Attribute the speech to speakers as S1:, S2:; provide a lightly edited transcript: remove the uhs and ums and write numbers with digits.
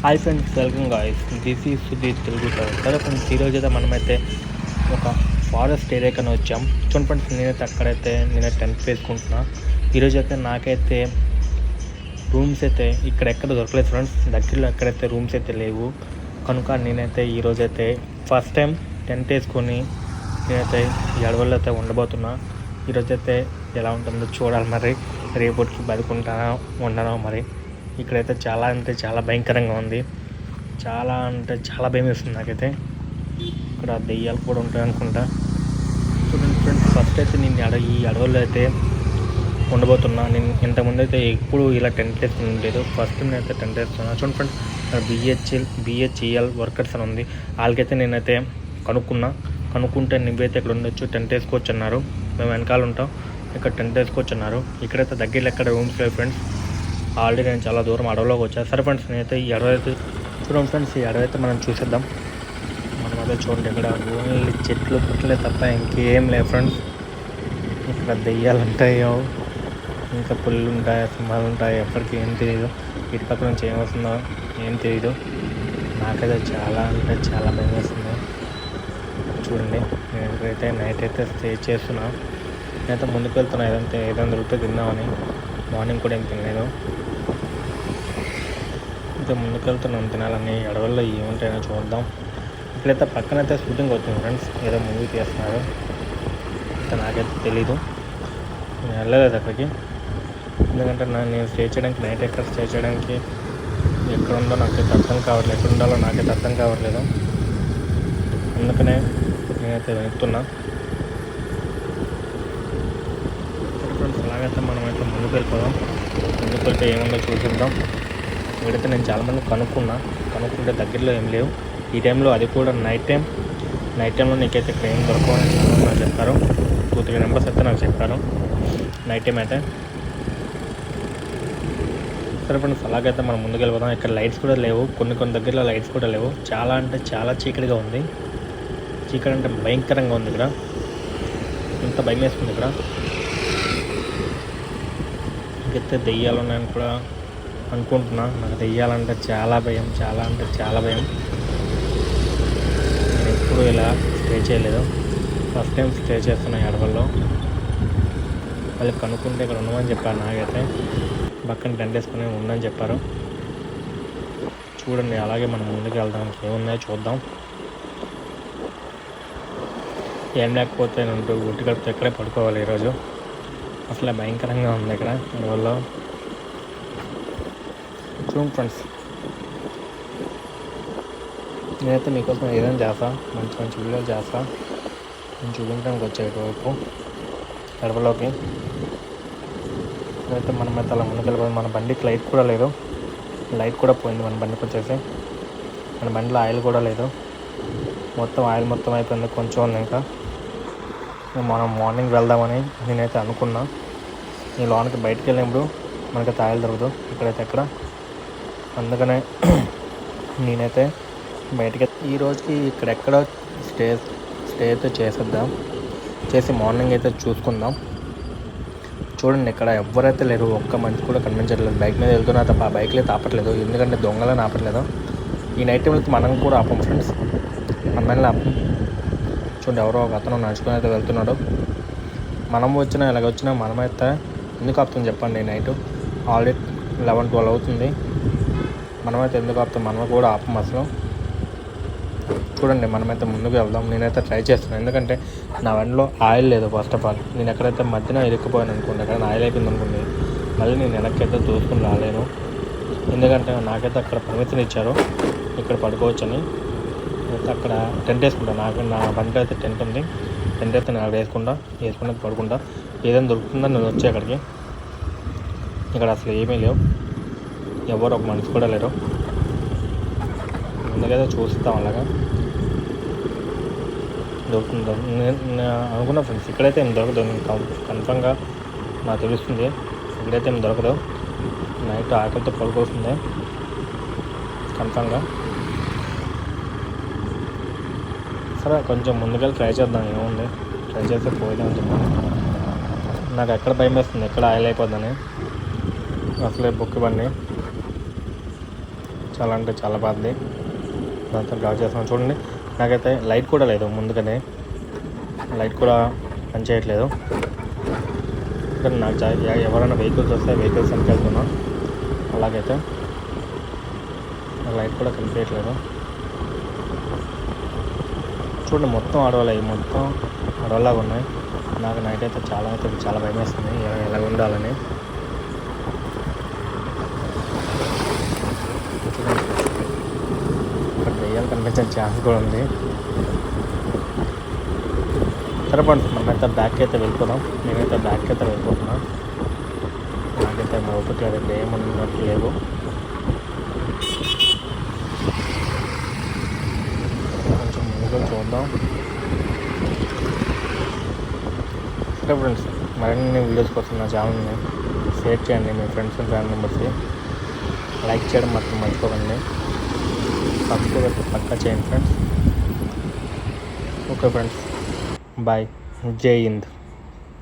S1: Hi friends, welcome guys. This is Sudheer Telugu sir. సరే friends, ఈరోజు అయితే మనమైతే ఒక ఫారెస్ట్ ఏరియాకని వచ్చాం. చూడండి ఫ్రెండ్స్, నేనైతే టెంట్ వేసుకుంటున్నా. ఈరోజు అయితే నాకైతే రూమ్స్ అయితే ఎక్కడ దొరకలేదు ఫ్రెండ్స్. దగ్గరలో ఎక్కడైతే రూమ్స్ అయితే లేవు కనుక నేనైతే ఈరోజైతే ఫస్ట్ టైం టెంట్ వేసుకొని నేనైతే ఈ అడవుల్లో అయితే ఉండబోతున్నా. ఈరోజైతే ఎలా ఉంటుందో చూడాలి. మరి రేపటికి బతుకుంటానో ఉండనో మరి. ఇక్కడైతే చాలా అంటే చాలా భయంకరంగా ఉంది. చాలా అంటే చాలా భయం వేస్తుంది నాకైతే. ఇక్కడ దెయ్యాలు కూడా ఉంటాయి అనుకుంటా. చూడండి ఫ్రెండ్స్, ఫస్ట్ అయితే నేను ఈ అడవుల్లో అయితే ఉండబోతున్నా. నేను ఇంతకుముందు అయితే ఎప్పుడు ఇలా టెంట్ వేసుకుని ఉండలేదు. ఫస్ట్ నేనైతే టెంట్ వేస్తున్నా. చూడండి ఫ్రెండ్స్, బిహెచ్ఈఎల్ వర్కర్స్ అని ఉంది. వాళ్ళకైతే నేనైతే కనుక్కుంటే నువ్వైతే ఇక్కడ ఉండొచ్చు, టెంట్ వేసుకోవచ్చు అన్నారు. మేము వెనకాల ఉంటాం, ఇక్కడ టెంట్ వేసుకోవచ్చు అన్నారు. ఇక్కడైతే దగ్గరలో ఎక్కడ రూమ్స్ లేవు ఫ్రెండ్స్. ఆల్రెడీ నేను చాలా దూరం అడవిలోకి వచ్చాను. సరే ఫ్రెండ్స్, నేనైతే ఈ అడవి అయితే చూడండి ఫ్రెండ్స్, ఈ అడవి అయితే మనం చూసేద్దాం. మనం అదే చూడండి, ఇక్కడ ఓన్లీ చెట్లు పుట్టలే తప్ప ఇంకేం లేవు ఫ్రెండ్స్. ఇక్కడ దెయ్యాలు ఉంటాయో, ఇంకా పుల్లు ఉంటాయి, సింహాలు ఉంటాయి, ఎప్పటికీ ఏం తెలియదు. ఇటు పక్క నుంచి ఏమవుతుందో ఏం తెలియదు. నాకైతే చాలా అంటే చాలా భయం వేస్తుంది. చూడండి, నేను ఇక్కడైతే నైట్ అయితే స్టే చేస్తున్నా. నేనైతే ముందుకు వెళ్తున్నా, ఏదైనా దొరికితే తిందామని. మార్నింగ్ కూడా ఏం తినలేదు. అయితే ముందుకు వెళ్తున్నాం తినాలని. అడవుల్లో ఏముంటాయో చూద్దాం. ఇక్కడైతే పక్కనైతే షూటింగ్ అవుతుంది ఫ్రెండ్స్, ఏదో మూవీ తీస్తున్నారు. అయితే నాకైతే తెలీదు, నేను వెళ్ళలేదు అక్కడికి. ఎందుకంటే నేను స్టే చేయడానికి నైట్ ఎక్కడ స్టే చేయడానికి ఎక్కడ ఉందో నాకైతే అర్థం కావట్లేదు. ఎక్కడ ఉండాలో నాకైతే అర్థం కావట్లేదు. అందుకనే నేనైతే వెళ్తున్నా. ఫ్రెండ్స్, అలాగైతే మనమైతే ముందుకు వెళ్ళిపోదాం. ముందుకు వెళ్తే ఏముందో చూసిద్దాం. ఇక్కడైతే నేను చాలామంది కనుక్కుంటే దగ్గరలో ఏం లేవు. ఈ టైంలో అది కూడా నైట్ టైంలో నీకైతే ఇక్కడ ఏం దొరకవని నాకు చెప్పారు. 2-3 నెంబర్స్ అయితే నాకు చెప్పారు నైట్ టైం అయితే. సరే ఫ్రెండ్స్, అలాగైతే మనం ముందుకు వెళ్ళిపోదాం. ఇక్కడ లైట్స్ కూడా లేవు, కొన్ని దగ్గరలో లైట్స్ కూడా లేవు. చాలా అంటే చాలా చీకటిగా ఉంది. చీకటి అంటే భయంకరంగా ఉంది. ఇక్కడ ఇంత భయం వేస్తుంది. ఇక్కడ ఇంకైతే దెయ్యాలు ఉన్నాయని కూడా అనుకుంటున్నా. నాకు దెయ్యాలంటే చాలా భయం, చాలా అంటే చాలా భయం. నేను ఎప్పుడు ఇలా స్టే చేయలేదు, ఫస్ట్ టైం స్టే చేస్తున్నా ఈ అడవుల్లో. వాళ్ళు కనుక్కుంటే ఇక్కడ ఉండమని చెప్పారు. నాకైతే పక్కన టెంట్ వేసుకుని ఉండని చెప్పారు. చూడండి, అలాగే మనం ముందుకు వెళ్దాం. ఏమున్నాయో చూద్దాం. ఏం లేకపోతే నేను గుట్టి కడుపుతో ఇక్కడే పడుకోవాలి ఈరోజు. అసలే భయంకరంగా ఉంది ఇక్కడ అడవుల్లో. చూడండి ఫ్రెండ్స్, నేనైతే మీకోసం ఏదైనా చేస్తా, మంచి వీడియోలు చేస్తా. నేను చూపించడానికి వచ్చేటవైపు అడవులోకి. అయితే మనమైతే అలా ముందుకు వెళ్ళిపోయి, మన బండికి లైట్ కూడా లేదు, లైట్ కూడా పోయింది మన బండికి వచ్చేసి. మన బండిలో ఆయిల్ కూడా లేదు, ఆయిల్ మొత్తం అయిపోయింది. కొంచెం ఉంది ఇంకా. మనం మార్నింగ్ వెళ్దామని నేనైతే అనుకున్నా. ఈ లోనికి బయటకు వెళ్ళినప్పుడు మనకైతే ఆయిల్ దొరకదు ఇక్కడైతే ఎక్కడ. అందుకనే నేనైతే బయటకి ఈరోజుకి ఇక్కడెక్కడ స్టే అయితే చేసి మార్నింగ్ అయితే చూసుకుందాం. చూడండి, ఇక్కడ ఎవరైతే లేరు, ఒక్క మనిషి కూడా కనిపించట్లేదు. బైక్ మీద వెళ్తున్నా తప్ప ఆ బైక్లో అయితే ఆపట్లేదు, ఎందుకంటే దొంగలని ఆపట్లేదు. ఈ నైట్ టైంలో మనం కూడా ఆపం ఫ్రెండ్స్, మనల్ని ఆపం. చూడండి, ఎవరో ఒక అతను నడుచుకొని అయితే వెళ్తున్నాడు. ఇలాగ వచ్చినా మనమైతే ఎందుకు ఆపుతాం చెప్పండి. నైట్ ఆల్రెడీ 11-12 అవుతుంది. మనమైతే ఎందుకు ఆపుతాం? మనం కూడా ఆపం అసలు. చూడండి, మనమైతే ముందుకు వెళ్దాం. నేనైతే ట్రై చేస్తున్నాను, ఎందుకంటే నా బండిలో ఆయిల్ లేదు. ఫస్ట్ ఆఫ్ ఆల్ నేను ఎక్కడైతే మధ్యన ఇరుక్కుపోయాను అనుకోండి, అక్కడ ఆయిల్ అయిపోయింది అనుకోండి, మళ్ళీ నేను వెనక్కి అయితే దూసుకుని రాలేను. ఎందుకంటే నాకైతే అక్కడ పర్మిషన్ ఇచ్చారు ఇక్కడ పడుకోవచ్చని. అయితే అక్కడ టెంట్ వేసుకుంటాను. నా బండి అయితే టెంట్ ఉంది. టెంట్ అయితే నేను వేసుకుంటే పడుకుంటా. ఏదైనా దొరుకుతుందని నేను వచ్చి అక్కడికి. ఇక్కడ అసలు ఏమీ లేవు, ఎవరు ఒక మనిషి కూడా లేరు. ముందుకైతే చూస్తాం అలాగా దొరుకుతుందో. నేను అనుకున్నా ఫ్రెండ్స్, ఇక్కడైతే ఏం దొరకదు. నేను కన్ఫర్మ్గా నాకు తెలుస్తుంది, ఇక్కడైతే ఏం దొరకదు. నైట్ ఆకలితో పడుకోస్తుంది కన్ఫర్మ్గా. సరే, కొంచెం ముందుకెళ్ళి ట్రై చేద్దాం. ఏముంది, ట్రై చేస్తే పోయిదామని చెప్పాను. నాకు ఎక్కడ భయం వేస్తుంది, ఎక్కడ ఆయిల్ అయిపోద్దని. అసలే బుక్ బండి చాలా అంటే చాలా బాగుంది. దాంతో డ్రైవ్ చేస్తున్నాను చూడండి. నాకైతే లైట్ కూడా లేదు, ముందుగానే లైట్ కూడా పనిచేయట్లేదు. కానీ నాకు ఎవరైనా వెహికల్స్ వస్తే వెహికల్స్ అని వెళ్తున్నాను. అలాగైతే లైట్ కూడా కనిపించట్లేదు. చూడండి మొత్తం అడవులాగా ఉన్నాయి. నాకు నైట్ అయితే చాలా భయం వేస్తుంది ఎలా ఉండాలని. ఇక్కడ దెయ్యాలు కనిపించే ఛాన్స్ కూడా ఉంది. సరే ఫ్రెండ్స్, మనమైతే బ్యాక్ అయితే వెళ్ళిపోదాం. నేనైతే బ్యాక్ అయితే వెళ్ళిపోతున్నా. నాకైతే మా ఓపిక లేదు, ఏమన్నట్టు లేవు. కొంచెం ముందుకు చూద్దాం. సరే ఫ్రెండ్స్, మరిన్ని వీడియోస్ కోసం నా ఛానల్ని షేర్ చేయండి మీ ఫ్రెండ్స్ అండ్ ఫ్యామిలీ మెంబర్స్కి. లైక్ చేయడం మాత్రం మర్చిపోకండి. సబ్స్క్రైబ్ అయితే పక్కా చేయండి ఫ్రెండ్స్. Okay friends, bye. జై హింద్.